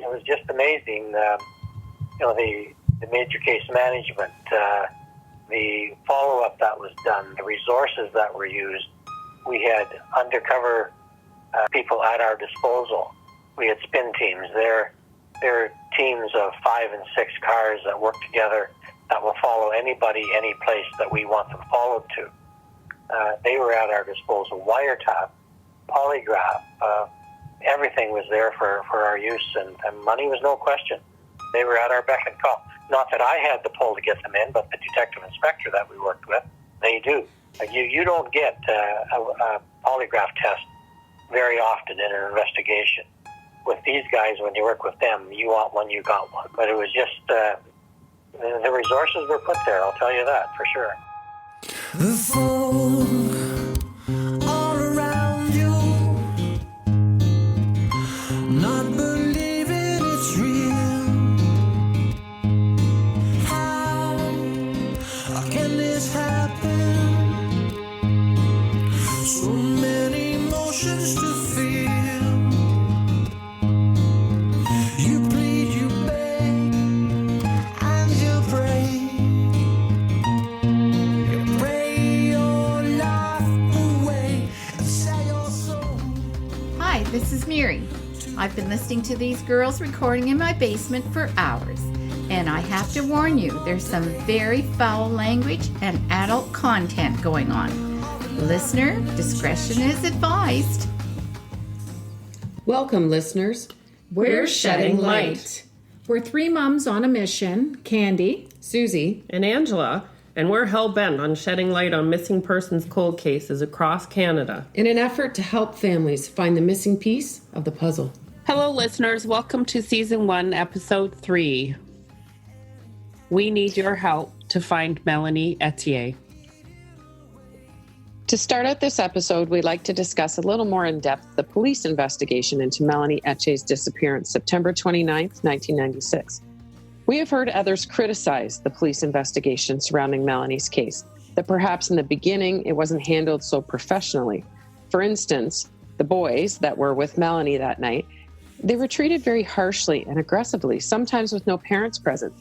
was just amazing. The major case management, the follow-up that was done, the resources that were used. We had undercover people at our disposal. We had spin teams. They're teams of 5 and 6 cars that work together that will follow anybody, any place that we want them followed to. They were at our disposal. Wiretap, polygraph, everything was there for our use, and money was no question. They were at our beck and call. Not that I had the pull to get them in, but the detective inspector that we worked with, they do. You don't get a polygraph test very often in an investigation. With these guys, when you work with them, you want one, you got one. But it was just the resources were put there, I'll tell you that for sure. The folk all around you, not believing it's real. How can this happen? So many emotions to feel. You plead, you beg, and you pray. You pray your life away and sell your soul. Hi, this is Mary. I've been listening to these girls recording in my basement for hours, and I have to warn you, there's some very foul language and adult content going on. Listener discretion is advised. Welcome, listeners. We're Shedding Light. We're 3 moms on a mission, Candy, Susie, and Angela, and we're hell-bent on shedding light on missing persons cold cases across Canada. in an effort to help families find the missing piece of the puzzle. Hello, listeners. Welcome to Season 1, Episode 3. We need your help to find Melanie Ethier. To start out this episode, we'd like to discuss a little more in depth the police investigation into Melanie Ethier's disappearance, September 29th, 1996. We have heard others criticize the police investigation surrounding Melanie's case, that perhaps in the beginning it wasn't handled so professionally. For instance, the boys that were with Melanie that night, they were treated very harshly and aggressively, sometimes with no parents present.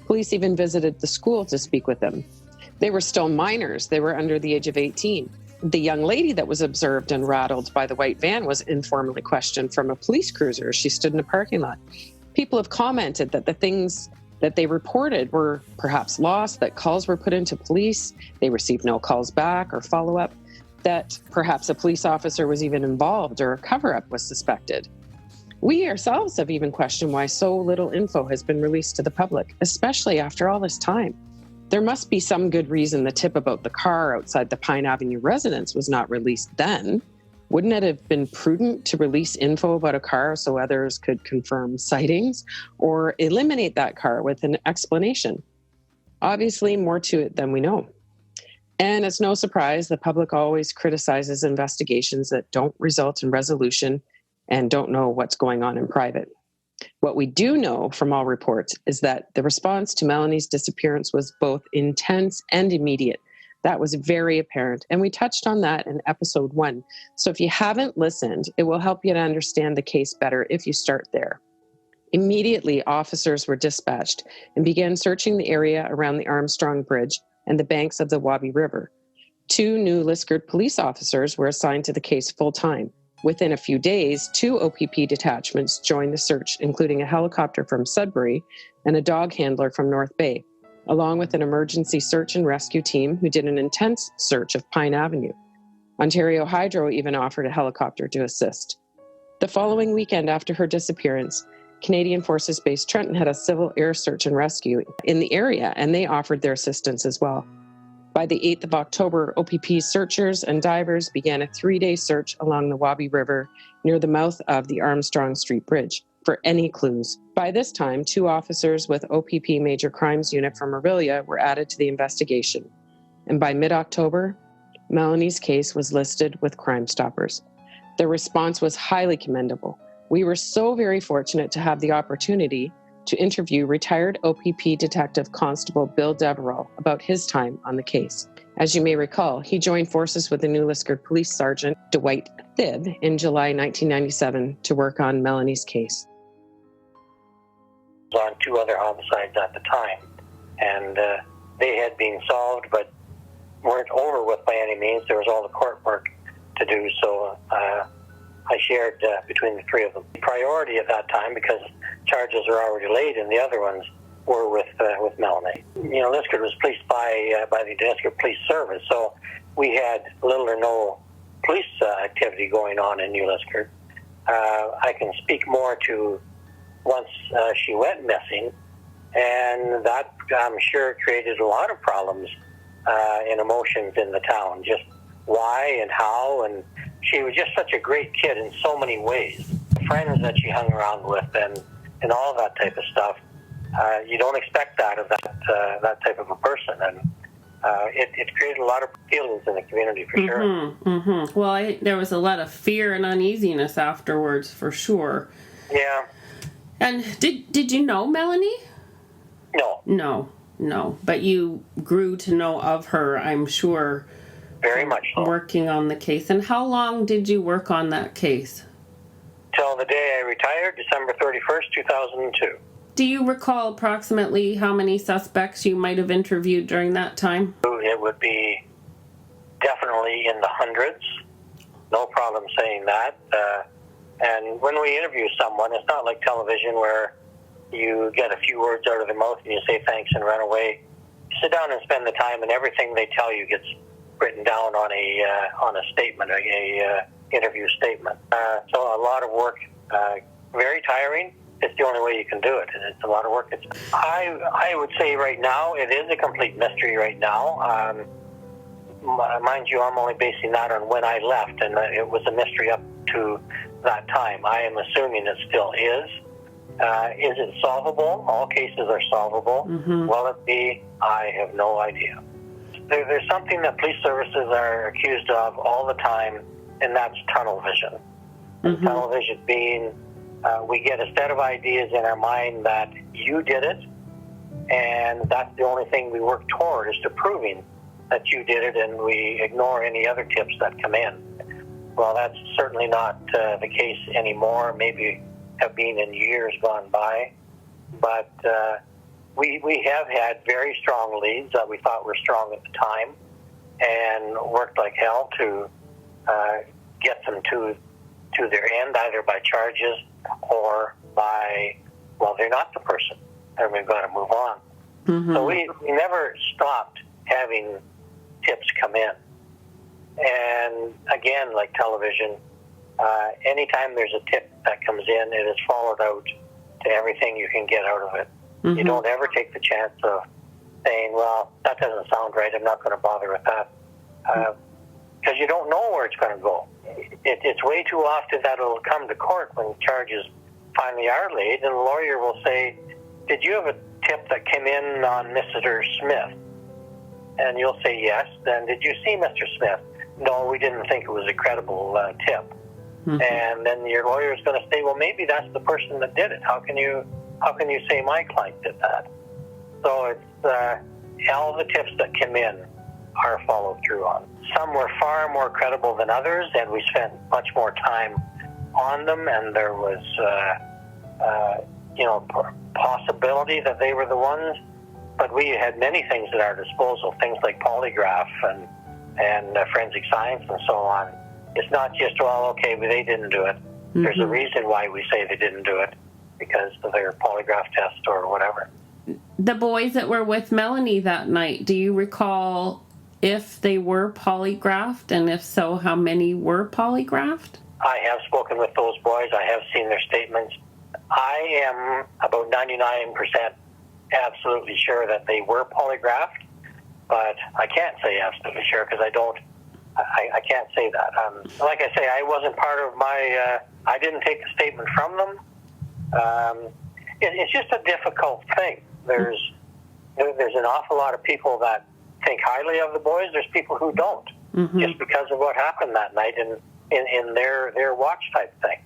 Police even visited the school to speak with them. They were still minors. They were under the age of 18. The young lady that was observed and rattled by the white van was informally questioned from a police cruiser as she stood in a parking lot. People have commented that the things that they reported were perhaps lost, that calls were put into police, they received no calls back or follow-up, that perhaps a police officer was even involved or a cover-up was suspected. We ourselves have even questioned why so little info has been released to the public, especially after all this time. There must be some good reason the tip about the car outside the Pine Avenue residence was not released then. Wouldn't it have been prudent to release info about a car so others could confirm sightings or eliminate that car with an explanation? Obviously, more to it than we know. And it's no surprise the public always criticizes investigations that don't result in resolution and don't know what's going on in private. What we do know from all reports is that the response to Melanie's disappearance was both intense and immediate. That was very apparent, and we touched on that in episode 1. So if you haven't listened, it will help you to understand the case better if you start there. Immediately, officers were dispatched and began searching the area around the Armstrong Bridge and the banks of the Wabi River. 2 new Liskeard police officers were assigned to the case full-time. Within a few days, 2 OPP detachments joined the search, including a helicopter from Sudbury and a dog handler from North Bay, along with an emergency search and rescue team who did an intense search of Pine Avenue. Ontario Hydro even offered a helicopter to assist. The following weekend after her disappearance, Canadian Forces Base Trenton had a civil air search and rescue in the area, and they offered their assistance as well. By the 8th of October, OPP searchers and divers began a 3-day search along the Wabi River near the mouth of the Armstrong Street Bridge for any clues. By this time, 2 officers with OPP Major Crimes Unit from Orillia were added to the investigation. And by mid-October, Melanie's case was listed with Crime Stoppers. Their response was highly commendable. We were so very fortunate to have the opportunity to interview retired OPP Detective Constable Bill Deverell about his time on the case. As you may recall, he joined forces with the new Liskeard Police Sergeant Dwight Thibb in July 1997 to work on Melanie's case. 2 other homicides at the time. And they had been solved, but weren't over with by any means. There was all the court work to do, so I shared between the 3 of them. Priority at that time, because charges were already laid, and the other ones were with Melanie. You know, Liskeard was policed by the Liskeard Police Service, so we had little or no police activity going on in New Liskeard. I can speak more to once she went missing, and that, I'm sure, created a lot of problems and emotions in the town, just why and how, and she was just such a great kid in so many ways. Friends that she hung around with and all that type of stuff, you don't expect that of that type of a person, and it created a lot of feelings in the community for sure. Mm-hmm. Well, there was a lot of fear and uneasiness afterwards, for sure. Yeah. And did you know Melanie? No. No. But you grew to know of her, I'm sure. Very much so. Working on the case. And how long did you work on that case? Till the day I retired, December 31st, 2002. Do you recall approximately how many suspects you might have interviewed during that time? It would be definitely in the hundreds. No problem saying that. And when we interview someone, it's not like television where you get a few words out of their mouth and you say thanks and run away. You sit down and spend the time, and everything they tell you gets written down on a statement, a interview statement. So a lot of work, very tiring. It's the only way you can do it, and it's a lot of work. I would say right now it is a complete mystery right now. Mind you, I'm only basing that on when I left, and it was a mystery up to that time. I am assuming it still is. Is it solvable? All cases are solvable. Mm-hmm. Will it be? I have no idea. There's something that police services are accused of all the time, and that's tunnel vision. Mm-hmm. Tunnel vision being we get a set of ideas in our mind that you did it, and that's the only thing we work toward, is to proving that you did it, and we ignore any other tips that come in. Well, that's certainly not the case anymore, maybe have been in years gone by, but we have had very strong leads that we thought were strong at the time, and worked like hell to get them to their end, either by charges or by, well, they're not the person, and we've got to move on. Mm-hmm. So we never stopped having tips come in. And again, like television, anytime there's a tip that comes in, it is followed out to everything you can get out of it. Mm-hmm. You don't ever take the chance of saying, well, that doesn't sound right, I'm not going to bother with that. Because you don't know where it's going to go. It's way too often that it'll come to court when charges finally are laid, and the lawyer will say, did you have a tip that came in on Mr. Smith? And you'll say yes. Then did you see Mr. Smith? No, we didn't think it was a credible tip. Mm-hmm. And then your lawyer is going to say, well, maybe that's the person that did it. How can you say my client did that? So it's all the tips that come in are followed through on. Some were far more credible than others, and we spent much more time on them, and there was possibility that they were the ones, but we had many things at our disposal, things like polygraph and forensic science and so on. It's not just, well, okay, they didn't do it. Mm-hmm. There's a reason why we say they didn't do it, because of their polygraph test or whatever. The boys that were with Melanie that night, do you recall if they were polygraphed, and if so, how many were polygraphed? I have spoken with those boys. I have seen their statements. I am about 99% absolutely sure that they were polygraphed, but I can't say absolutely sure because I can't say that. Like I say, I wasn't part of I didn't take the statement from them. It's just a difficult thing. There's an awful lot of people that think highly of the boys. There's people who don't, mm-hmm. just because of what happened that night in their watch type thing.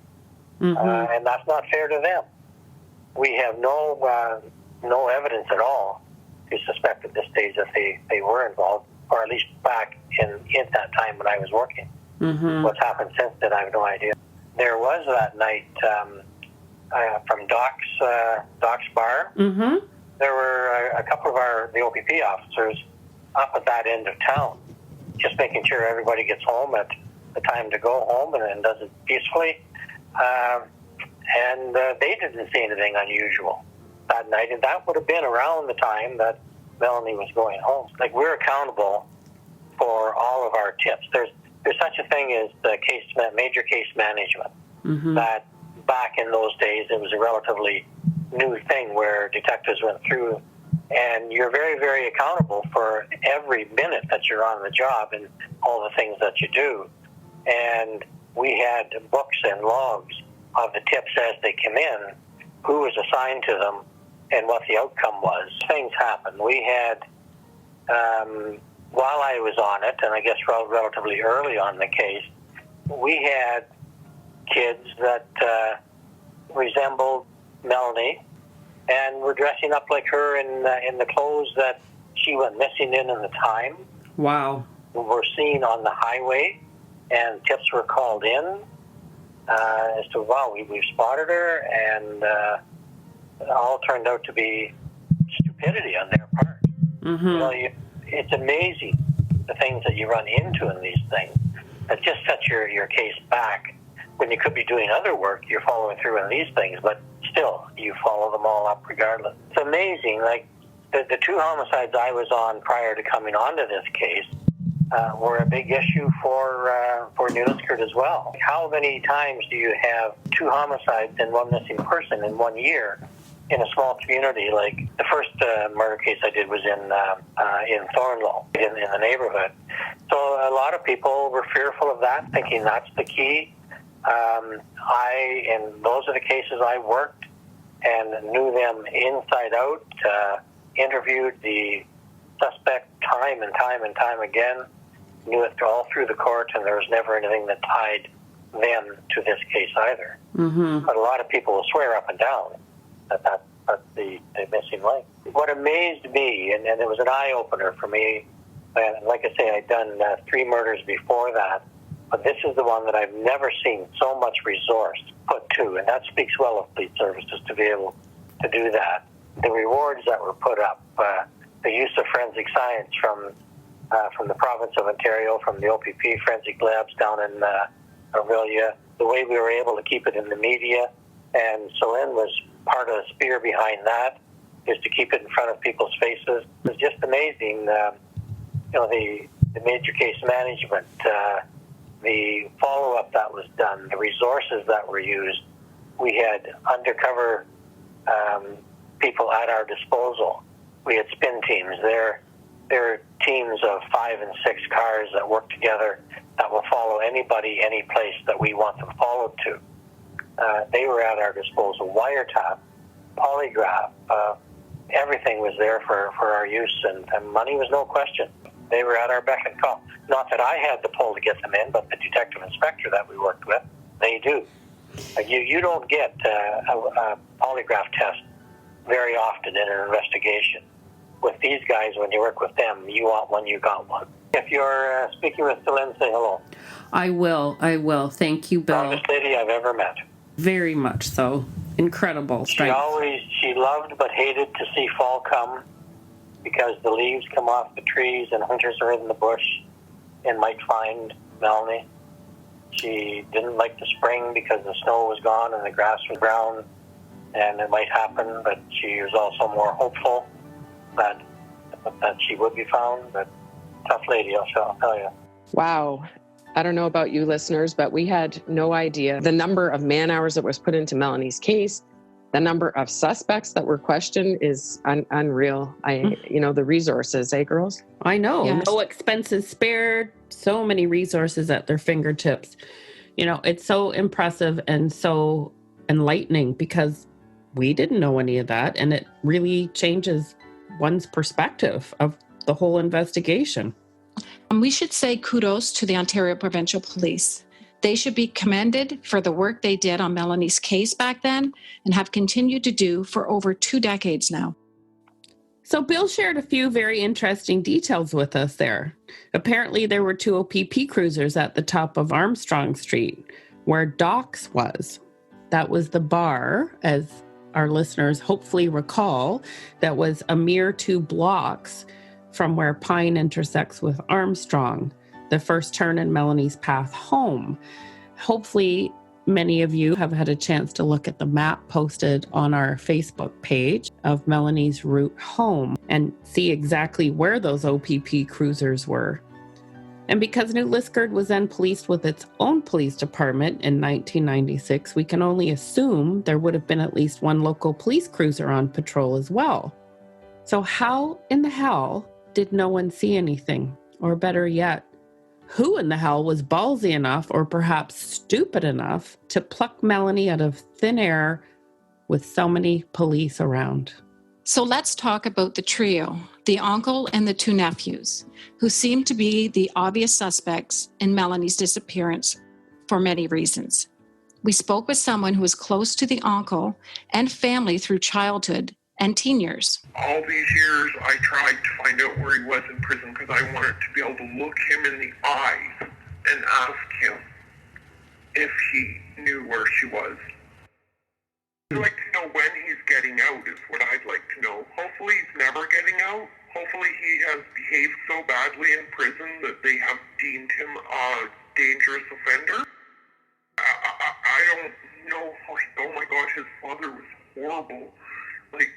Mm-hmm. And that's not fair to them. We have no evidence at all to suspect at this stage that they were involved, or at least back in that time when I was working. Mm-hmm. What's happened since then, I have no idea. There was that night from Doc's Bar. Mm-hmm. There were a couple of the OPP officers up at that end of town, just making sure everybody gets home at the time to go home and does it peacefully. And they didn't see anything unusual that night, and that would have been around the time that Melanie was going home. Like, we're accountable for all of our tips. There's such a thing as major case management. Mm-hmm. That back in those days, it was a relatively new thing where detectives went through, and you're very, very accountable for every minute that you're on the job and all the things that you do. And we had books and logs of the tips as they came in, who was assigned to them, and what the outcome was. Things happen. We had, while I was on it, and I guess relatively early on in the case, we had kids that resembled Melanie and were dressing up like her in the clothes that she went missing in the time. Wow. Were seen on the highway, and tips were called in as to, wow, we've spotted her, and it all turned out to be stupidity on their part. Mm-hmm. You know, it's amazing the things that you run into in these things that just set your case back. When you could be doing other work, you're following through on these things, but still, you follow them all up regardless. It's amazing. Like, the two homicides I was on prior to coming onto this case were a big issue for New Liskeard as well. How many times do you have two homicides and one missing person in 1 year in a small community? Like, the first murder case I did was in Thornlow, in the neighborhood. So a lot of people were fearful of that, thinking that's the key. And those are the cases I worked and knew them inside out, interviewed the suspect time and time again, knew it all through the court, and there was never anything that tied them to this case either. Mm-hmm. But a lot of people will swear up and down that that's the missing link. What amazed me, and it was an eye-opener for me, and like I say, I'd done 3 murders before that, but this is the one that I've never seen so much resource put to, and that speaks well of police services to be able to do that. The rewards that were put up, the use of forensic science from the province of Ontario, from the OPP forensic labs down in Aurelia, the way we were able to keep it in the media, and Celine was part of the spear behind that, is to keep it in front of people's faces. It was just amazing, the major case management, the follow-up that was done, the resources that were used. We had undercover people at our disposal. We had spin teams. They're teams of 5 and 6 cars that work together that will follow anybody, any place that we want them followed to. They were at our disposal. Wiretap, polygraph, everything was there for our use, and money was no question. They were at our beck and call. Not that I had the pull to get them in, but the detective inspector that we worked with, they do. You don't get a polygraph test very often in an investigation. With these guys, when you work with them, you want one, you got one. If you're speaking with Celine, say hello. I will. Thank you, Bill. Strongest lady I've ever met. Very much so. Incredible strength. She loved but hated to see fall come, because the leaves come off the trees and hunters are in the bush and might find Melanie. She didn't like the spring because the snow was gone and the grass was brown, and it might happen, but she was also more hopeful that she would be found. But tough lady, I'll tell you. Wow. I don't know about you listeners, but we had no idea the number of man hours that was put into Melanie's case. The number of suspects that were questioned is unreal. The resources, girls? I know. Yes. No expenses spared. So many resources at their fingertips. It's so impressive and so enlightening, because we didn't know any of that. And it really changes one's perspective of the whole investigation. We should say kudos to the Ontario Provincial Police. They should be commended for the work they did on Melanie's case back then and have continued to do for over 2 decades now. So Bill shared a few very interesting details with us there. Apparently there were 2 OPP cruisers at the top of Armstrong Street, where Doc's was. That was the bar, as our listeners hopefully recall, that was a mere 2 blocks from where Pine intersects with Armstrong, the first turn in Melanie's path home. Hopefully, many of you have had a chance to look at the map posted on our Facebook page of Melanie's route home and see exactly where those OPP cruisers were. And because New Liskeard was then policed with its own police department in 1996, we can only assume there would have been at least one local police cruiser on patrol as well. So how in the hell did no one see anything? Or better yet, who in the hell was ballsy enough, or perhaps stupid enough, to pluck Melanie out of thin air with so many police around? So let's talk about the trio, the uncle and the 2 nephews, who seem to be the obvious suspects in Melanie's disappearance for many reasons. We spoke with someone who was close to the uncle and family through childhood and teen years. All these years, I tried to find out where he was in prison because I wanted to be able to look him in the eyes and ask him if he knew where she was. I'd like to know when he's getting out is what I'd like to know. Hopefully he's never getting out. Hopefully he has behaved so badly in prison that they have deemed him a dangerous offender. I don't know. Oh my God, his father was horrible. Like,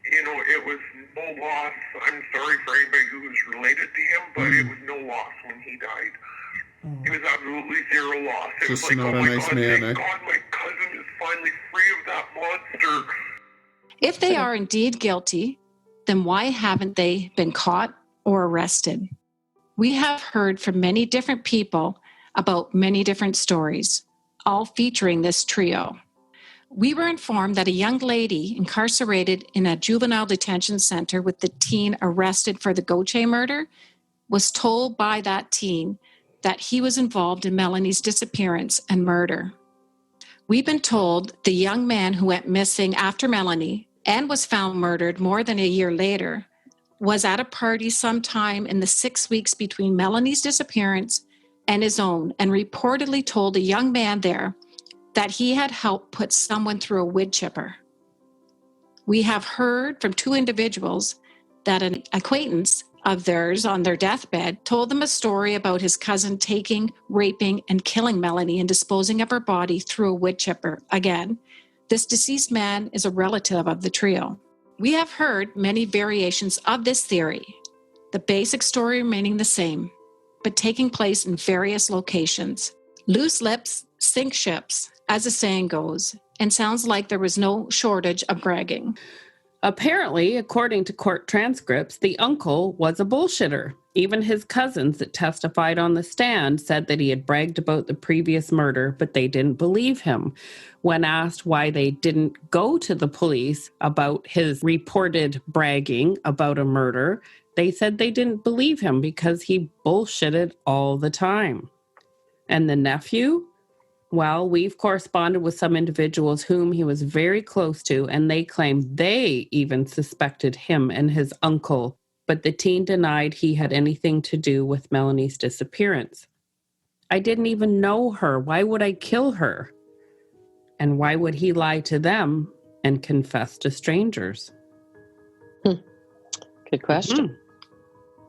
you know, it was no loss. I'm sorry for anybody who was related to him, but it was no loss when he died. It was absolutely zero loss. It Just was like, not oh a my nice God, man, thank God my cousin is finally free of that monster. If they are indeed guilty, then why haven't they been caught or arrested? We have heard from many different people about many different stories, all featuring this trio. We were informed that a young lady incarcerated in a juvenile detention center with the teen arrested for the Gauthier murder was told by that teen that he was involved in Melanie's disappearance and murder. We've been told the young man who went missing after Melanie and was found murdered more than a year later was at a party sometime in the 6 weeks between Melanie's disappearance and his own, and reportedly told a young man there that he had helped put someone through a wood chipper. We have heard from 2 individuals that an acquaintance of theirs on their deathbed told them a story about his cousin taking, raping, and killing Melanie and disposing of her body through a wood chipper. Again, this deceased man is a relative of the trio. We have heard many variations of this theory, the basic story remaining the same, but taking place in various locations. Loose lips sink ships, as the saying goes, and sounds like there was no shortage of bragging. Apparently, according to court transcripts, the uncle was a bullshitter. Even his cousins that testified on the stand said that he had bragged about the previous murder, but they didn't believe him. When asked why they didn't go to the police about his reported bragging about a murder, they said they didn't believe him because he bullshitted all the time. And the nephew? Well, we've corresponded with some individuals whom he was very close to, and they claim they even suspected him and his uncle, but the teen denied he had anything to do with Melanie's disappearance. I didn't even know her. Why would I kill her? And why would he lie to them and confess to strangers? Good question.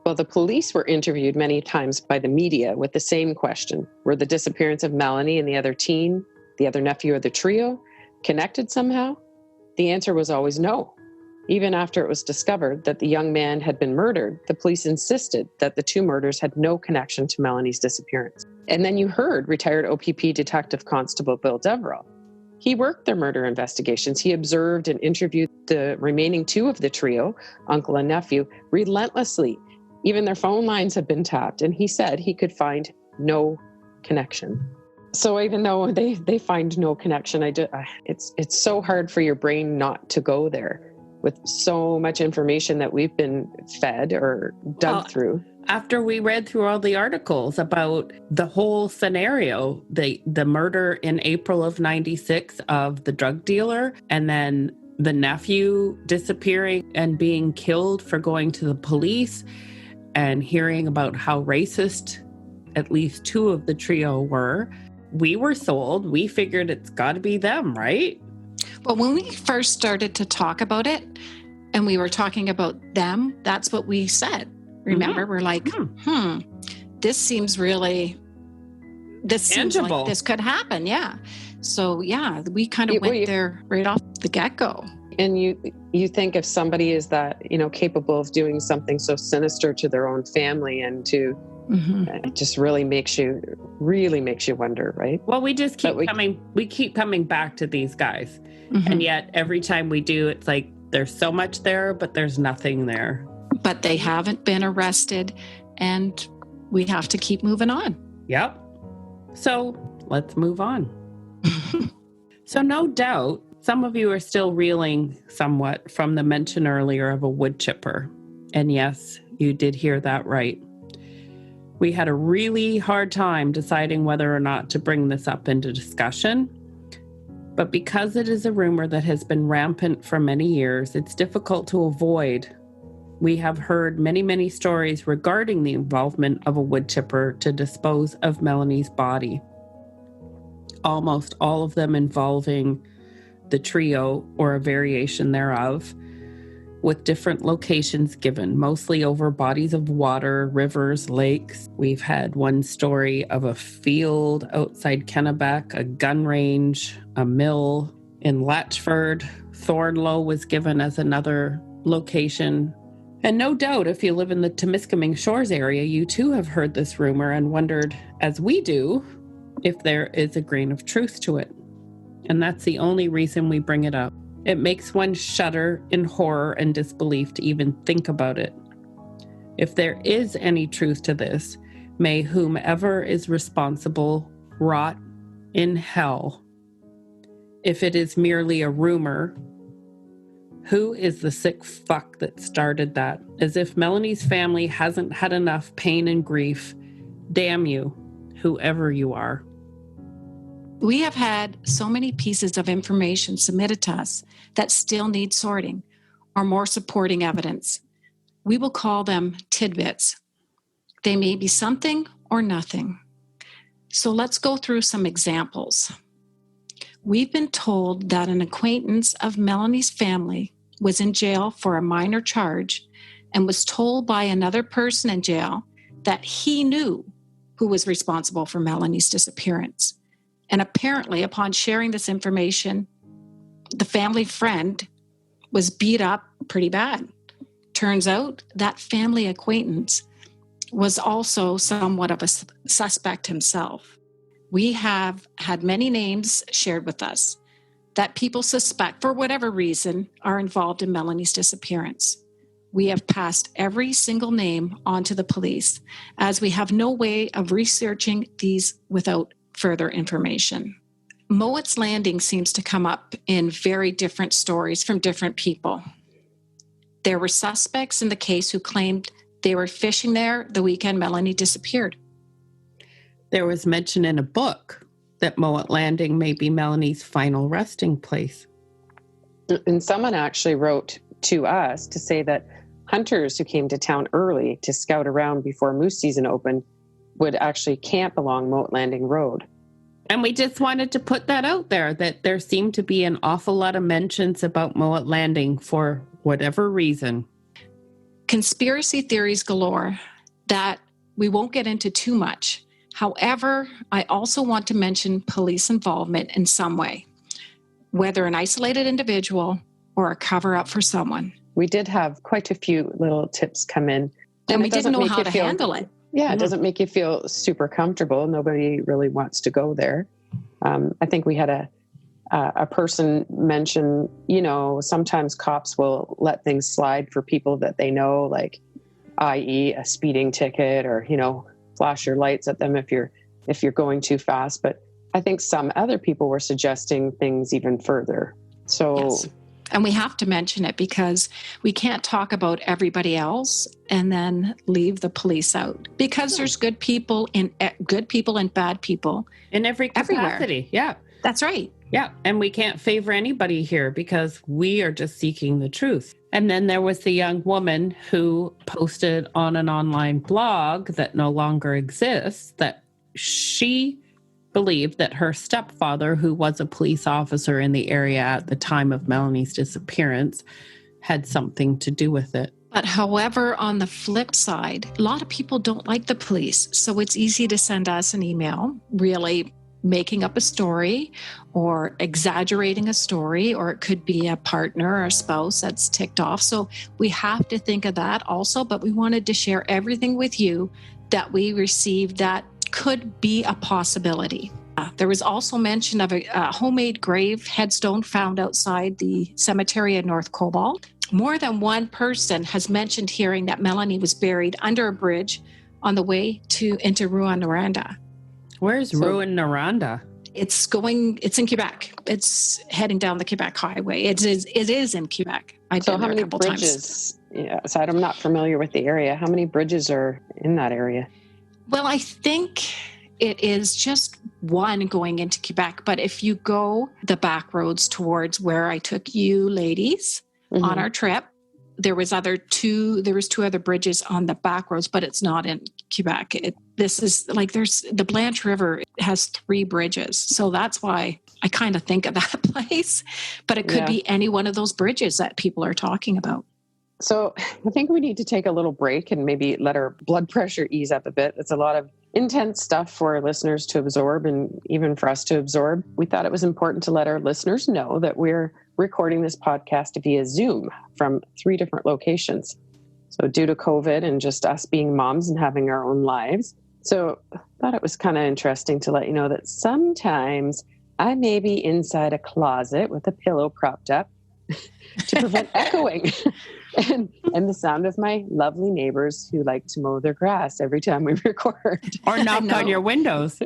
Well, the police were interviewed many times by the media with the same question. Were the disappearance of Melanie and the other teen, the other nephew of the trio, connected somehow? The answer was always no. Even after it was discovered that the young man had been murdered, the police insisted that the 2 murders had no connection to Melanie's disappearance. And then you heard retired OPP Detective Constable Bill Deverell. He worked their murder investigations. He observed and interviewed the remaining 2 of the trio, uncle and nephew, relentlessly. Even their phone lines had been tapped, and he said he could find no connection. So even though they find no connection, it's so hard for your brain not to go there with so much information that we've been fed or dug through. After we read through all the articles about the whole scenario, the murder in April of 96 of the drug dealer, and then the nephew disappearing and being killed for going to the police, and hearing about how racist at least 2 of the trio were, we were sold. We figured it's got to be them, right? Well, when we first started to talk about it and we were talking about them, that's what we said. Remember, we're like, this seems really, this seems Tangible. like this could happen. Yeah. So yeah, we kind of went there right off the get-go. And you think if somebody is that, capable of doing something so sinister to their own family and to it just really makes you wonder, right? Well, we just keep coming back to these guys. And yet every time we do, it's like there's so much there, but there's nothing there. But they haven't been arrested and we have to keep moving on. Yep. So let's move on. So no doubt, some of you are still reeling somewhat from the mention earlier of a wood chipper. And yes, you did hear that right. We had a really hard time deciding whether or not to bring this up into discussion. But because it is a rumor that has been rampant for many years, it's difficult to avoid. We have heard many, many stories regarding the involvement of a wood chipper to dispose of Melanie's body. Almost all of them involving the trio or a variation thereof, with different locations given, mostly over bodies of water, rivers, lakes. We've had one story of a field outside Kennebec, a gun range, a mill in Latchford. Thornlow was given as another location. And no doubt, if you live in the Temiskaming Shores area, you too have heard this rumor and wondered, as we do, if there is a grain of truth to it. And that's the only reason we bring it up. It makes one shudder in horror and disbelief to even think about it. If there is any truth to this, may whomever is responsible rot in hell. If it is merely a rumor, who is the sick fuck that started that? As if Melanie's family hasn't had enough pain and grief. Damn you, whoever you are. We have had so many pieces of information submitted to us that still need sorting or more supporting evidence. We will call them tidbits. They may be something or nothing. So let's go through some examples. We've been told that an acquaintance of Melanie's family was in jail for a minor charge and was told by another person in jail that he knew who was responsible for Melanie's disappearance. And apparently, upon sharing this information, the family friend was beat up pretty bad. Turns out that family acquaintance was also somewhat of a suspect himself. We have had many names shared with us that people suspect, for whatever reason, are involved in Melanie's disappearance. We have passed every single name on to the police, as we have no way of researching these without further information. Mowat's Landing seems to come up in very different stories from different people. There were suspects in the case who claimed they were fishing there the weekend Melanie disappeared. There was mention in a book that Mowat Landing may be Melanie's final resting place. And someone actually wrote to us to say that hunters who came to town early to scout around before moose season opened would actually camp along Mowat Landing Road. And we just wanted to put that out there, that there seemed to be an awful lot of mentions about Mowat Landing for whatever reason. Conspiracy theories galore that we won't get into too much. However, I also want to mention police involvement in some way, whether an isolated individual or a cover-up for someone. We did have quite a few little tips come in. And we didn't know how to handle it. Yeah, it doesn't make you feel super comfortable. Nobody really wants to go there. I think we had a person mention, sometimes cops will let things slide for people that they know, like, i.e. a speeding ticket or, flash your lights at them if you're going too fast. But I think some other people were suggesting things even further. So. Yes. And we have to mention it because we can't talk about everybody else and then leave the police out, because there's good people and bad people in every capacity. Everywhere. Yeah, that's right. Yeah. And we can't favor anybody here because we are just seeking the truth. And then there was the young woman who posted on an online blog that no longer exists that she believed that her stepfather, who was a police officer in the area at the time of Melanie's disappearance, had something to do with it. But however, on the flip side, a lot of people don't like the police. So it's easy to send us an email, really making up a story or exaggerating a story, or it could be a partner or a spouse that's ticked off. So we have to think of that also, but we wanted to share everything with you that we received that could be a possibility. There was also mention of a homemade grave headstone found outside the cemetery in North Cobalt. More than one person has mentioned hearing that Melanie was buried under a bridge on the way into Rouyn-Noranda. Where's Rouyn-Noranda? It's in Quebec. It's heading down the Quebec highway. It is in Quebec. I've been there a couple times. Yeah, so I'm not familiar with the area. How many bridges are in that area? Well, I think it is just one going into Quebec. But if you go the back roads towards where I took you ladies on our trip, there was two other bridges on the back roads, but it's not in Quebec. There's the Blanche River has 3 bridges. So that's why I kind of think of that place, but it could be any one of those bridges that people are talking about. So I think we need to take a little break and maybe let our blood pressure ease up a bit. It's a lot of intense stuff for our listeners to absorb and even for us to absorb. We thought it was important to let our listeners know that we're recording this podcast via Zoom from 3 different locations. So due to COVID and just us being moms and having our own lives. So I thought it was kind of interesting to let you know that sometimes I may be inside a closet with a pillow propped up to prevent echoing and the sound of my lovely neighbors who like to mow their grass every time we record. Or knock on your windows.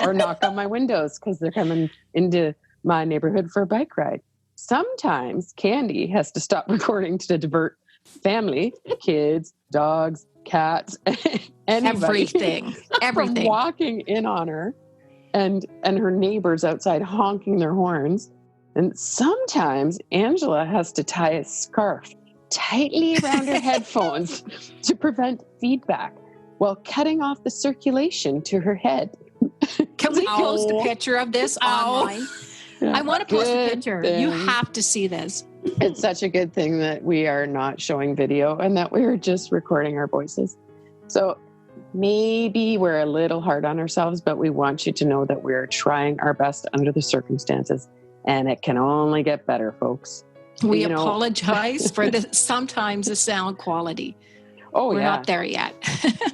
Or knock on my windows because they're coming into my neighborhood for a bike ride. Sometimes Candy has to stop recording to divert family, kids, dogs, cats, everything from walking in on her and her neighbors outside honking their horns. And sometimes Angela has to tie a scarf tightly around her headphones to prevent feedback while cutting off the circulation to her head. Can we post a picture of this online? Yeah. I want to post a picture. You have to see this. It's such a good thing that we are not showing video and that we're just recording our voices. So maybe we're a little hard on ourselves, but we want you to know that we're trying our best under the circumstances. And it can only get better, folks. We apologize for sometimes the sound quality. We're not there yet.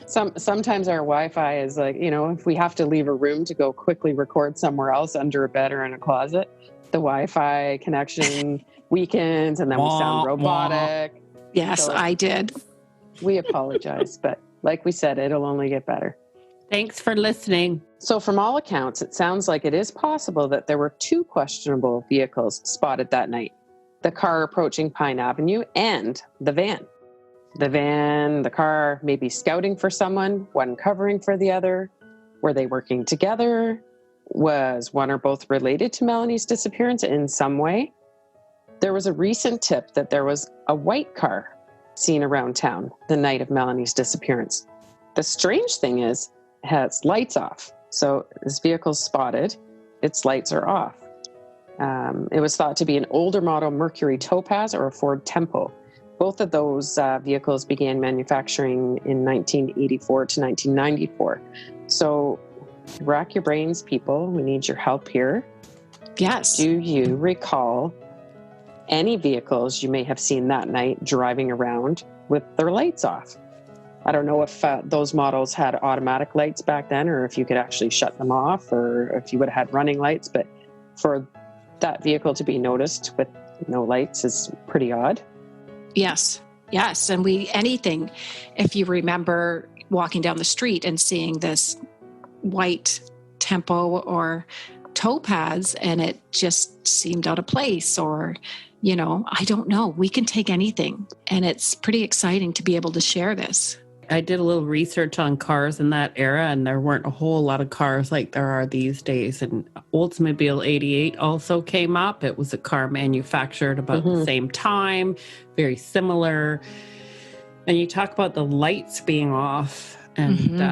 Sometimes our Wi-Fi is like, if we have to leave a room to go quickly record somewhere else under a bed or in a closet, the Wi-Fi connection weakens and then we sound robotic. Yes, so I did. We apologize, but like we said, it'll only get better. Thanks for listening. So from all accounts, it sounds like it is possible that there were 2 questionable vehicles spotted that night. The car approaching Pine Avenue and the van. The car may be scouting for someone, one covering for the other. Were they working together? Was one or both related to Melanie's disappearance in some way? There was a recent tip that there was a white car seen around town the night of Melanie's disappearance. The strange thing is, it has lights off. So this vehicle's spotted, its lights are off. It was thought to be an older model Mercury Topaz or a Ford Tempo. Both of those vehicles began manufacturing in 1984 to 1994. So rack your brains, people. We need your help here. Yes. Do you recall any vehicles you may have seen that night driving around with their lights off? I don't know if those models had automatic lights back then or if you could actually shut them off or if you would have had running lights. But for that vehicle to be noticed with no lights is pretty odd. Yes. And if you remember walking down the street and seeing this white Tempo or Topaz and it just seemed out of place or, I don't know. We can take anything and it's pretty exciting to be able to share this. I did a little research on cars in that era, and there weren't a whole lot of cars like there are these days. And Oldsmobile 88 also came up. It was a car manufactured about the same time, very similar. And you talk about the lights being off. And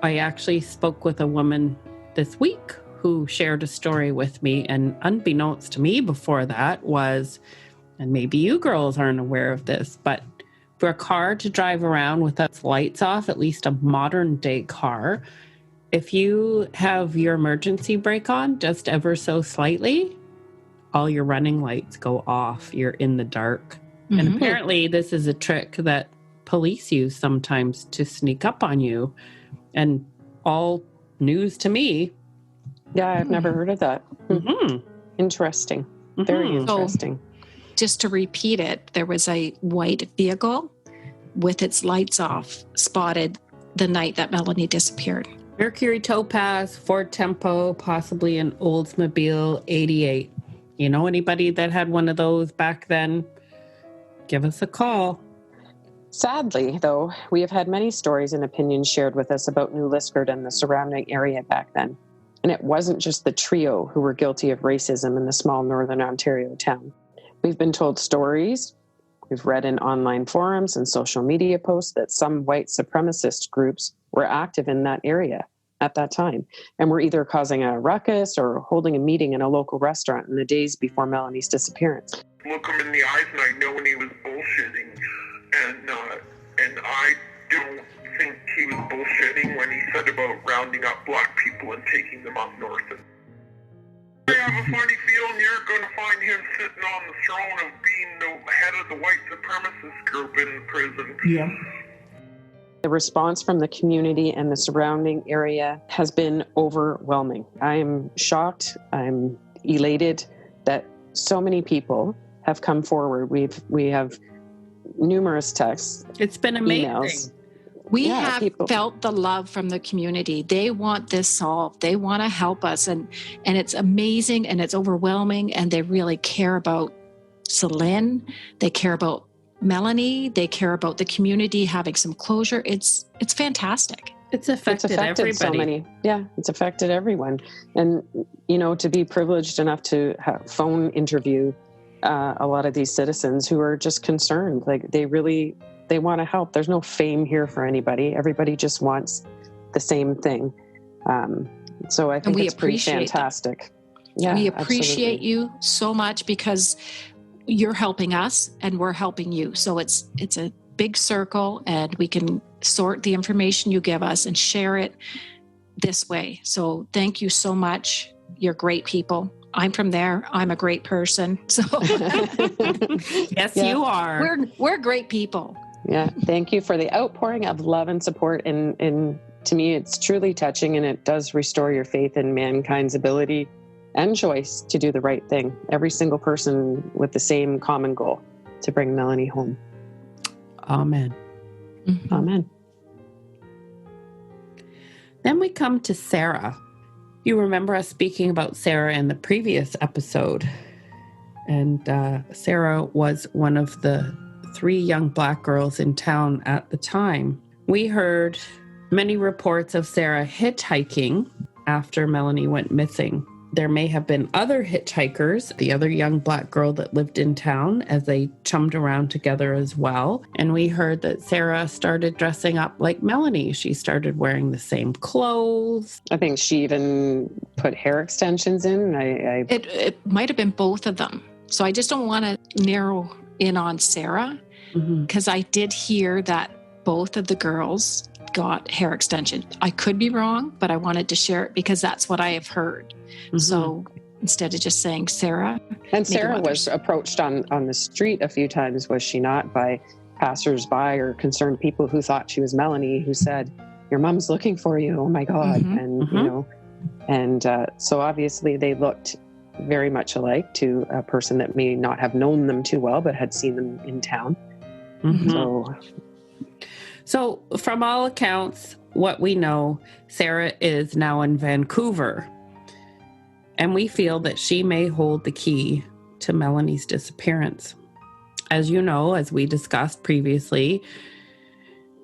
I actually spoke with a woman this week who shared a story with me. And unbeknownst to me before that was, and maybe you girls aren't aware of this, but for a car to drive around with its lights off, at least a modern day car, if you have your emergency brake on just ever so slightly, all your running lights go off. You're in the dark. Mm-hmm. And apparently this is a trick that police use sometimes to sneak up on you. And all news to me. Yeah, I've never heard of that. Mm-hmm. Interesting. Mm-hmm. Very interesting. So, just to repeat it, there was a white vehicle with its lights off spotted the night that Melanie disappeared. Mercury Topaz, Ford Tempo, possibly an Oldsmobile 88. You know anybody that had one of those back then? Give us a call. Sadly, though, we have had many stories and opinions shared with us about New Liskeard and the surrounding area back then. And it wasn't just the trio who were guilty of racism in the small northern Ontario town. We've been told stories, we've read in online forums and social media posts that some white supremacist groups were active in that area at that time and were either causing a ruckus or holding a meeting in a local restaurant in the days before Melanie's disappearance. Look him in the eyes and I know when he was bullshitting. And I don't think he was bullshitting when he said about rounding up black people and taking them up north. I have a funny feeling you're going to find him sitting on the throne of being the head of the white supremacist group in the prison. Yeah. The response from the community and the surrounding area has been overwhelming. I am shocked. I'm elated that so many people have come forward. We have numerous texts. It's been amazing. Emails. We have felt the love from the community. They want this solved. They want to help us. And it's amazing and it's overwhelming. And they really care about Celine. They care about Melanie. They care about the community having some closure. It's fantastic. It's affected everybody. So many. Yeah, it's affected everyone. And, you know, to be privileged enough to phone interview a lot of these citizens who are just concerned. Like they want to help. There's no fame here for anybody. Everybody just wants the same thing. So I think it's pretty fantastic. Yeah, we appreciate you so much because you're helping us and we're helping you. So it's a big circle and we can sort the information you give us and share it this way. So thank you so much. You're great people. I'm from there. I'm a great person. So yes, you are. We're great people. Yeah. Thank you for the outpouring of love and support. And to me, it's truly touching and it does restore your faith in mankind's ability and choice to do the right thing. Every single person with the same common goal to bring Melanie home. Amen. Mm-hmm. Amen. Then we come to Sarah. You remember us speaking about Sarah in the previous episode. And Sarah was one of the 3 young black girls in town at the time. We heard many reports of Sarah hitchhiking after Melanie went missing. There may have been other hitchhikers, the other young black girl that lived in town, as they chummed around together as well. And we heard that Sarah started dressing up like Melanie. She started wearing the same clothes. I think she even put hair extensions in. It might have been both of them. So I just don't want to narrow in on Sarah because I did hear that both of the girls got hair extension. I could be wrong, but I wanted to share it because that's what I have heard. Mm-hmm. So instead of just saying Sarah. And Sarah was approached on the street a few times, was she not, by passersby or concerned people who thought she was Melanie, who said, "Your mom's looking for you. Oh my God." Mm-hmm. And, you know, and so obviously they looked very much alike to a person that may not have known them too well, but had seen them in town. Mm-hmm. So from all accounts, what we know, Sarah is now in Vancouver. And we feel that she may hold the key to Melanie's disappearance. As you know, as we discussed previously,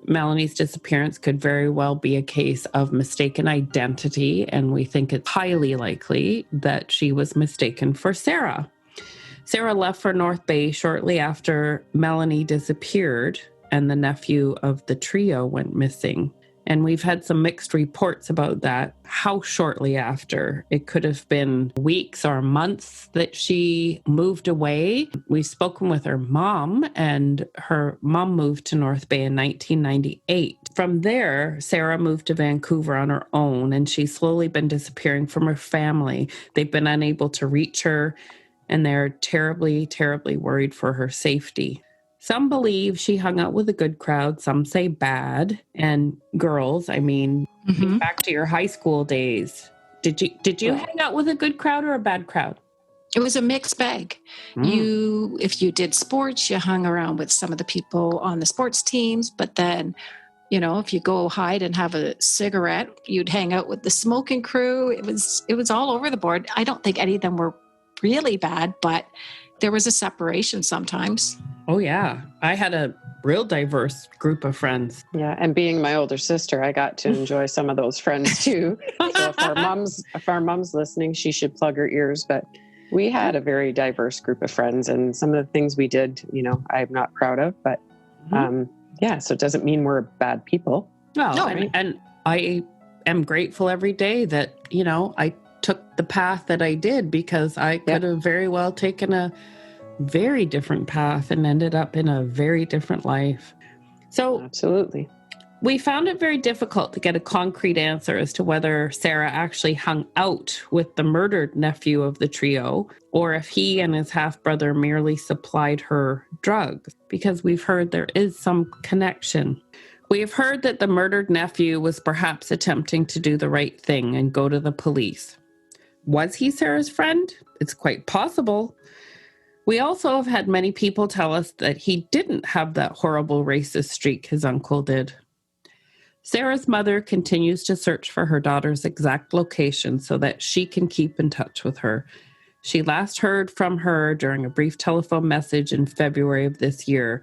Melanie's disappearance could very well be a case of mistaken identity, and we think it's highly likely that she was mistaken for Sarah. Sarah left for North Bay shortly after Melanie disappeared and the nephew of the trio went missing. And we've had some mixed reports about that. How shortly after? It could have been weeks or months that she moved away. We've spoken with her mom, and her mom moved to North Bay in 1998. From there, Sarah moved to Vancouver on her own, and she's slowly been disappearing from her family. They've been unable to reach her, and they're terribly, terribly worried for her safety. Some believe she hung out with a good crowd. Some say bad. And girls, I mean, think back to your high school days. Did you hang out with a good crowd or a bad crowd? It was a mixed bag. If you did sports, you hung around with some of the people on the sports teams. But then, if you go hide and have a cigarette, you'd hang out with the smoking crew. It was all over the board. I don't think any of them were really bad, but there was a separation sometimes. Oh, yeah. I had a real diverse group of friends. Yeah, and being my older sister, I got to enjoy some of those friends too. So if our mom's listening, she should plug her ears. But we had a very diverse group of friends, and some of the things we did, I'm not proud of. But so it doesn't mean we're bad people. No, and I am grateful every day that, I took the path that I did, because I could have very well taken a very different path and ended up in a very different life. So absolutely, we found it very difficult to get a concrete answer as to whether Sarah actually hung out with the murdered nephew of the trio, or if he and his half-brother merely supplied her drugs, because we've heard there is some connection. We have heard that the murdered nephew was perhaps attempting to do the right thing and go to the police. Was he Sarah's friend? It's quite possible. We also have had many people tell us that he didn't have that horrible racist streak his uncle did. Sarah's mother continues to search for her daughter's exact location so that she can keep in touch with her. She last heard from her during a brief telephone message in February of this year,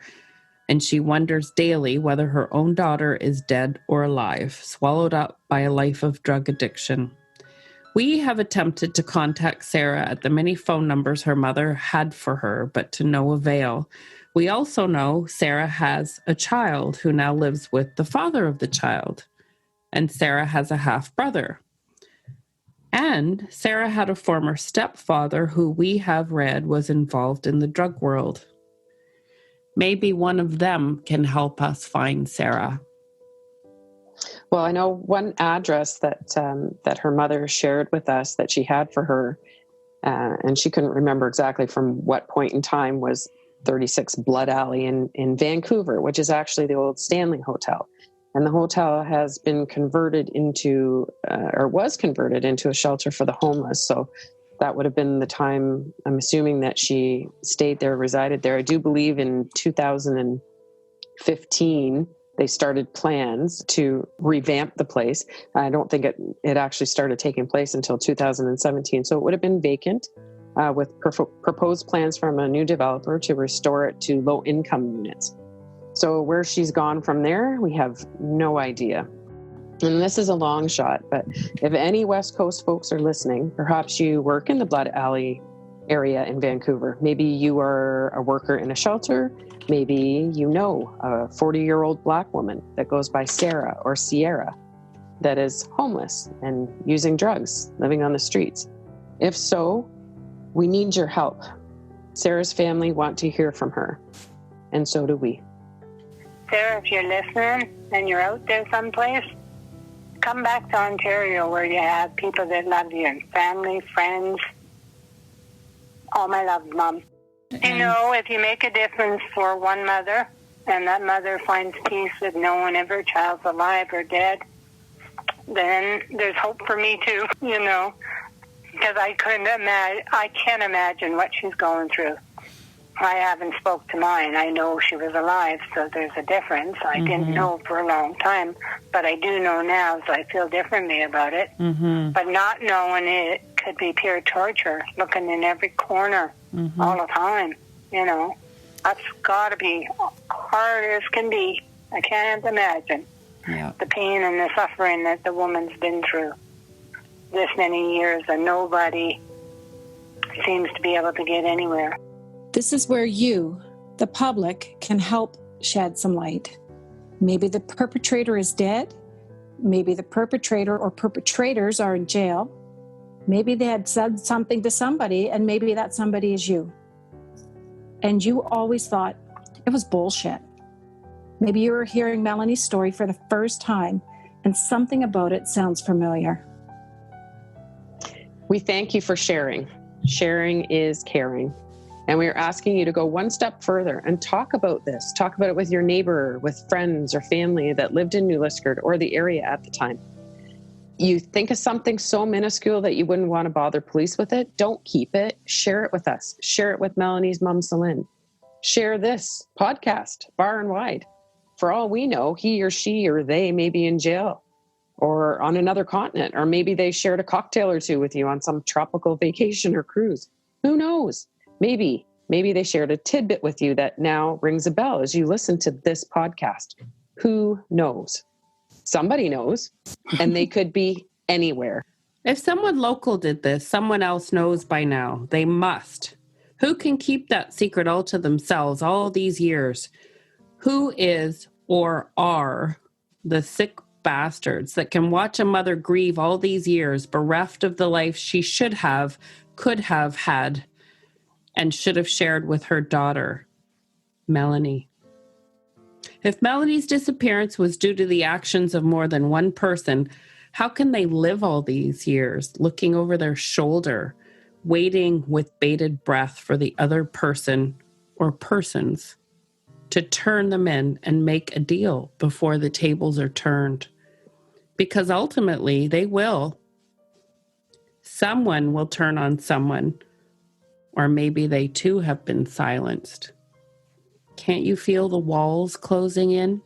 and she wonders daily whether her own daughter is dead or alive, swallowed up by a life of drug addiction. We have attempted to contact Sarah at the many phone numbers her mother had for her, but to no avail. We also know Sarah has a child who now lives with the father of the child, and Sarah has a half-brother. And Sarah had a former stepfather who we have read was involved in the drug world. Maybe one of them can help us find Sarah. Well, I know one address that her mother shared with us that she had for her, and she couldn't remember exactly from what point in time, was 36 Blood Alley in Vancouver, which is actually the old Stanley Hotel. And the hotel has been converted into, was converted into a shelter for the homeless. So that would have been the time, I'm assuming, that she stayed there, resided there. I do believe in 2015, they started plans to revamp the place. I don't think it actually started taking place until 2017. So it would have been vacant with proposed plans from a new developer to restore it to low-income units. So where she's gone from there, we have no idea. And this is a long shot, but if any West Coast folks are listening, perhaps you work in the Blood Alley area in Vancouver. Maybe you are a worker in a shelter. Maybe you know a 40-year-old Black woman that goes by Sarah or Sierra that is homeless and using drugs, living on the streets. If so, we need your help. Sarah's family want to hear from her, and so do we. Sarah, if you're listening and you're out there someplace, come back to Ontario where you have people that love you, family, friends. All my love, Mom. If you make a difference for one mother and that mother finds peace with knowing if her child's alive or dead, then there's hope for me too, because I can't imagine what she's going through. I haven't spoke to mine. I know she was alive, so there's a difference. I didn't know for a long time, but I do know now, so I feel differently about it. But not knowing it could be pure torture, looking in every corner all the time, That's got to be hard as can be. I can't imagine the pain and the suffering that the woman's been through this many years, and nobody seems to be able to get anywhere. This is where you, the public, can help shed some light. Maybe the perpetrator is dead. Maybe the perpetrator or perpetrators are in jail. Maybe they had said something to somebody, and maybe that somebody is you. And you always thought it was bullshit. Maybe you were hearing Melanie's story for the first time, and something about it sounds familiar. We thank you for sharing. Sharing is caring. And we are asking you to go one step further and talk about this. Talk about it with your neighbor, with friends or family that lived in New Liskeard or the area at the time. You think of something so minuscule that you wouldn't want to bother police with it? Don't keep it. Share it with us. Share it with Melanie's mom, Celine. Share this podcast far and wide. For all we know, he or she or they may be in jail or on another continent, or maybe they shared a cocktail or two with you on some tropical vacation or cruise. Who knows? Maybe they shared a tidbit with you that now rings a bell as you listen to this podcast. Who knows? Somebody knows, and they could be anywhere. If someone local did this, someone else knows by now. They must. Who can keep that secret all to themselves all these years? Who is or are the sick bastards that can watch a mother grieve all these years, bereft of the life she should have, could have had, and should have shared with her daughter, Melanie? If Melanie's disappearance was due to the actions of more than one person, how can they live all these years looking over their shoulder, waiting with bated breath for the other person or persons to turn them in and make a deal before the tables are turned? Because ultimately they will. Someone will turn on someone, or maybe they too have been silenced. Can't you feel the walls closing in?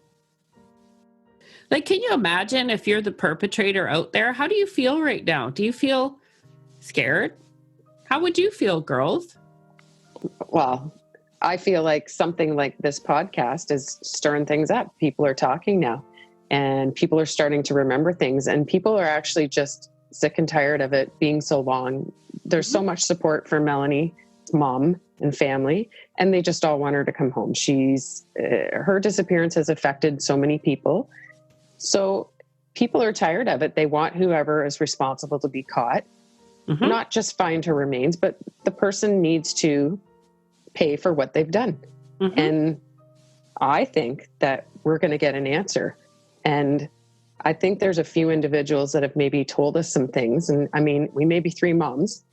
Like, can you imagine if you're the perpetrator out there? How do you feel right now? Do you feel scared? How would you feel, girls? Well, I feel like something like this podcast is stirring things up. People are talking now, and people are starting to remember things, and people are actually just sick and tired of it being so long. There's so much support for Melanie's mom and family, and they just all want her to come home. Her disappearance has affected so many people. So people are tired of it. They want whoever is responsible to be caught, not just find her remains, but the person needs to pay for what they've done. And I think that we're going to get an answer. And I think there's a few individuals that have maybe told us some things. And I mean, we may be three moms,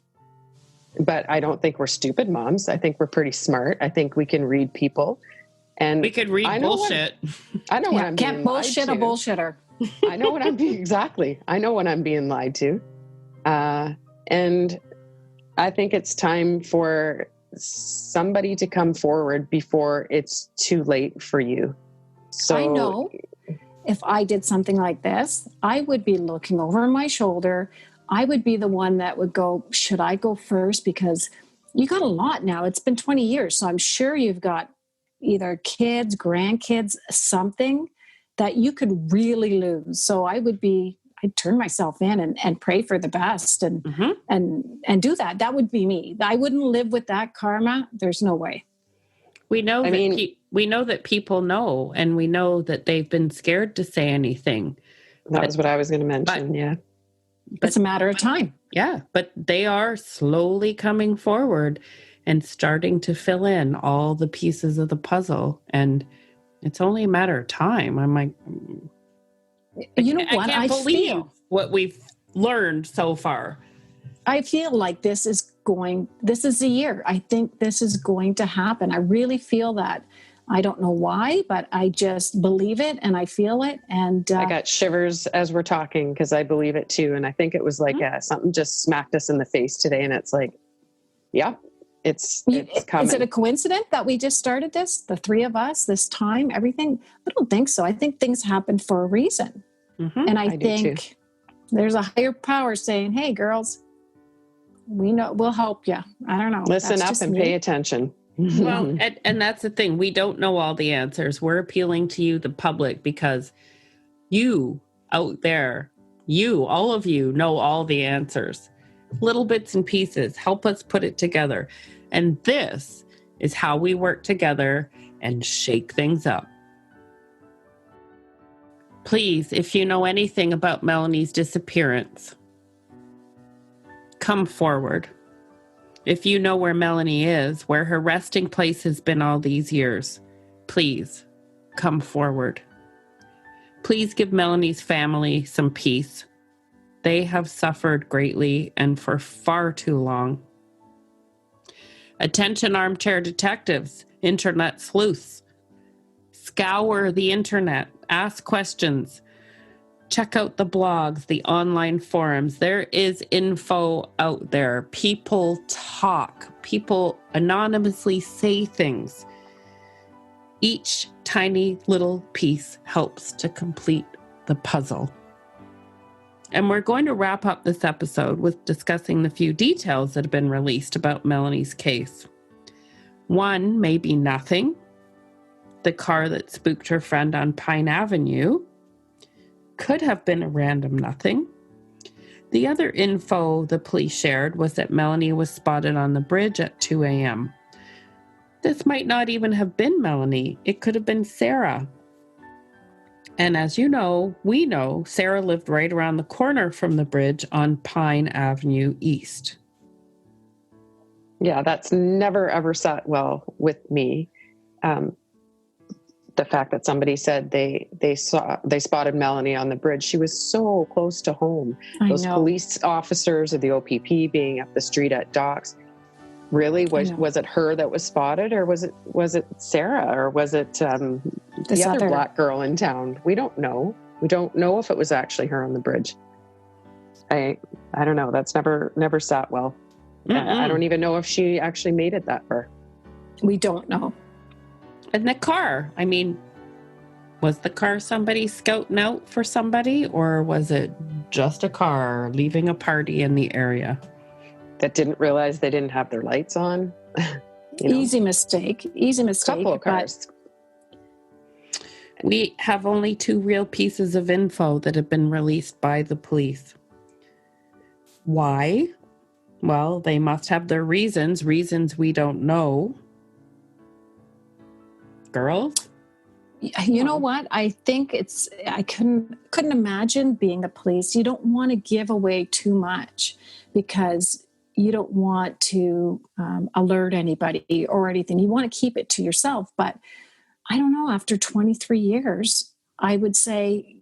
but I don't think we're stupid moms. I think we're pretty smart. I think we can read people. And we could read bullshit. I know what I'm being can't bullshit a bullshitter. I know what I'm being, exactly. I know what I'm being lied to. And I think it's time for somebody to come forward before it's too late for you. So I know if I did something like this, I would be looking over my shoulder. I would be the one that would go, should I go first? Because you got a lot now. It's been 20 years. So I'm sure you've got either kids, grandkids, something that you could really lose. So I'd turn myself in and pray for the best and do that. That would be me. I wouldn't live with that karma. There's no way. We know that people know, and we know that they've been scared to say anything. That was what I was going to mention. But it's a matter of time. Yeah, but they are slowly coming forward and starting to fill in all the pieces of the puzzle. And it's only a matter of time. I'm like, you know what? I can't believe what we've learned so far. I feel like this is the year. I think this is going to happen. I really feel that. I don't know why, but I just believe it and I feel it. And I got shivers as we're talking because I believe it too. And I think it was like something just smacked us in the face today. And it's like, yeah, it's coming. Is it a coincidence that we just started this, the three of us, this time, everything? I don't think so. I think things happen for a reason. And I think there's a higher power saying, hey, girls, we know, we'll help you. I don't know. Listen up and pay attention. Well, and that's the thing. We don't know all the answers. We're appealing to you, the public, because you out there, all of you know all the answers. Little bits and pieces. Help us put it together. And this is how we work together and shake things up. Please, if you know anything about Melanie's disappearance, come forward. If you know where Melanie is, where her resting place has been all these years, please come forward. Please give Melanie's family some peace. They have suffered greatly and for far too long. Attention, armchair detectives, internet sleuths. Scour the internet, ask questions, check out the blogs, the online forums. There is info out there. People talk. People anonymously say things. Each tiny little piece helps to complete the puzzle. And we're going to wrap up this episode with discussing the few details that have been released about Melanie's case. One may be nothing. The car that spooked her friend on Pine Avenue could have been a random nothing. The other info the police shared was that Melanie was spotted on the bridge at 2 a.m. This might not even have been Melanie. It could have been Sarah. And as you know, we know, Sarah lived right around the corner from the bridge on Pine Avenue East. Yeah, that's never ever sat well with me. The fact that somebody said they spotted Melanie on the bridge. She was so close to home. Those police officers of the OPP being up the street at docks. Really, was it her that was spotted, or was it Sarah, or was it the other black girl in town? We don't know. We don't know if it was actually her on the bridge. I don't know. That's never sat well. I don't even know if she actually made it that far. We don't know. And the car, I mean, was the car somebody scouting out for somebody, or was it just a car leaving a party in the area? That didn't realize they didn't have their lights on. Easy mistake. Couple of cars. We have only 2 real pieces of info that have been released by the police. Why? Well, they must have their reasons we don't know. Girls? You know what? I think I couldn't imagine being the police. You don't want to give away too much because you don't want to alert anybody or anything. You want to keep it to yourself. But I don't know, after 23 years, I would say,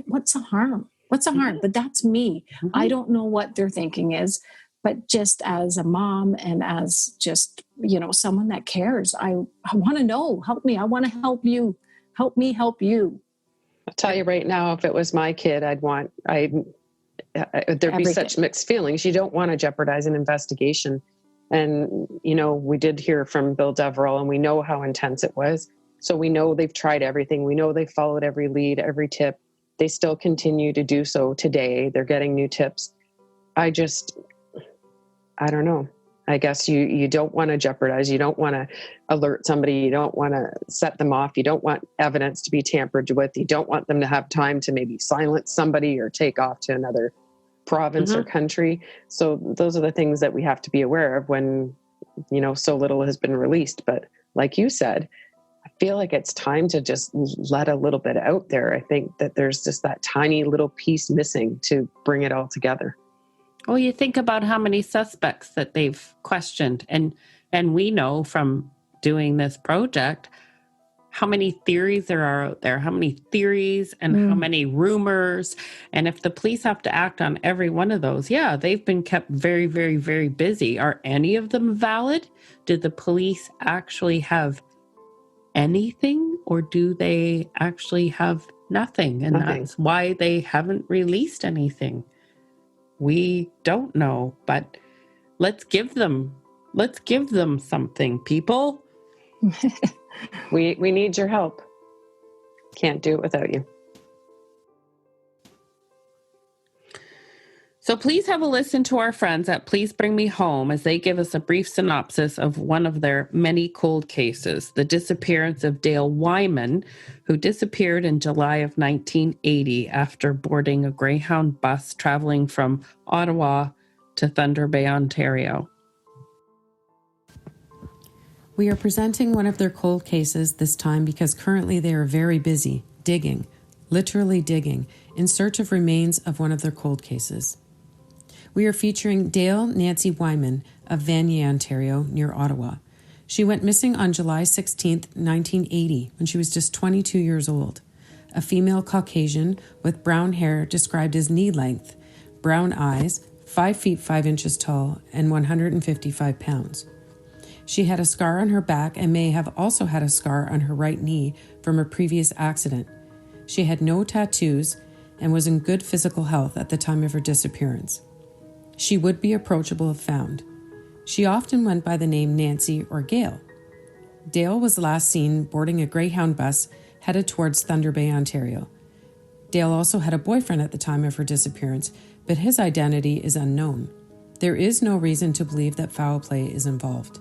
what's the harm? What's the harm? But that's me. Mm-hmm. I don't know what their thinking is. But just as a mom and as just, someone that cares, I want to know. Help me. I want to help you. Help me help you. I'll tell you right now, if it was my kid, there'd be such mixed feelings. You don't want to jeopardize an investigation. And, we did hear from Bill Deverell, and we know how intense it was. So we know they've tried everything. We know they've followed every lead, every tip. They still continue to do so today. They're getting new tips. I don't know. I guess you don't want to jeopardize. You don't want to alert somebody. You don't want to set them off. You don't want evidence to be tampered with. You don't want them to have time to maybe silence somebody or take off to another province or country. So those are the things that we have to be aware of when, so little has been released. But like you said, I feel like it's time to just let a little bit out there. I think that there's just that tiny little piece missing to bring it all together. Well, you think about how many suspects that they've questioned, and we know from doing this project how many theories there are out there, how many theories and how many rumors. And if the police have to act on every one of those, they've been kept very, very, very busy. Are any of them valid? Did the police actually have anything, or do they actually have nothing? And that's why they haven't released anything. We don't know, but let's give them something, people. We need your help. Can't do it without you. So please have a listen to our friends at Please Bring Me Home as they give us a brief synopsis of one of their many cold cases, the disappearance of Dale Wyman, who disappeared in July of 1980 after boarding a Greyhound bus traveling from Ottawa to Thunder Bay, Ontario. We are presenting one of their cold cases this time because currently they are very busy digging literally digging in search of remains of one of their cold cases. We are featuring Dale Nancy Wyman of Vanier, Ontario, near Ottawa. She went missing on July 16, 1980, when she was just 22 years old. A female Caucasian with brown hair described as knee length, brown eyes, 5 feet 5 inches tall, and 155 pounds. She had a scar on her back and may have also had a scar on her right knee from a previous accident. She had no tattoos and was in good physical health at the time of her disappearance. She would be approachable if found. She often went by the name Nancy or Gail. Dale was last seen boarding a Greyhound bus headed towards Thunder Bay, Ontario. Dale also had a boyfriend at the time of her disappearance, but his identity is unknown. There is no reason to believe that foul play is involved.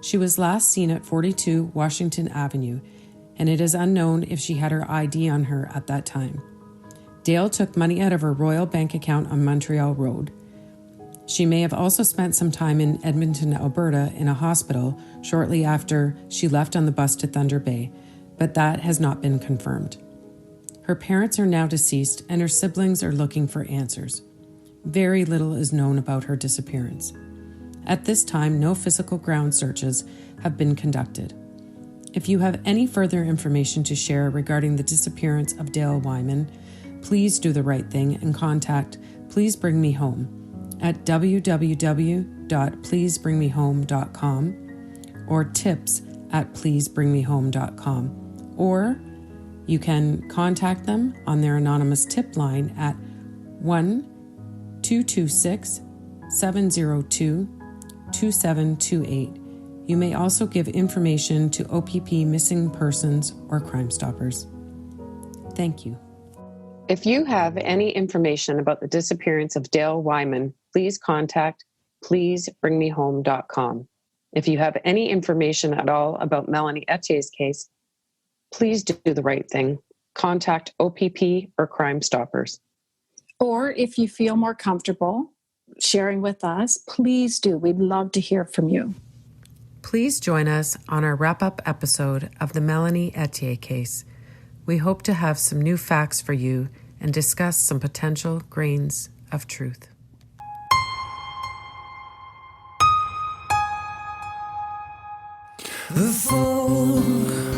She was last seen at 42 Washington Avenue, and it is unknown if she had her ID on her at that time. Dale took money out of her Royal Bank account on Montreal Road. She may have also spent some time in Edmonton, Alberta, in a hospital shortly after she left on the bus to Thunder Bay, but that has not been confirmed. Her parents are now deceased, and her siblings are looking for answers. Very little is known about her disappearance. At this time, no physical ground searches have been conducted. If you have any further information to share regarding the disappearance of Dale Wyman, please do the right thing and contact Please Bring Me Home at www.pleasebringmehome.com or tips@pleasebringmehome.com, or you can contact them on their anonymous tip line at 1-226-702-2728. You may also give information to OPP Missing Persons or Crime Stoppers. Thank you. If you have any information about the disappearance of Dale Wyman, please contact pleasebringmehome.com. If you have any information at all about Melanie Ethier's case, please do the right thing. Contact OPP or Crime Stoppers. Or if you feel more comfortable sharing with us, please do. We'd love to hear from you. Please join us on our wrap-up episode of the Melanie Ethier case. We hope to have some new facts for you and discuss some potential grains of truth. The fog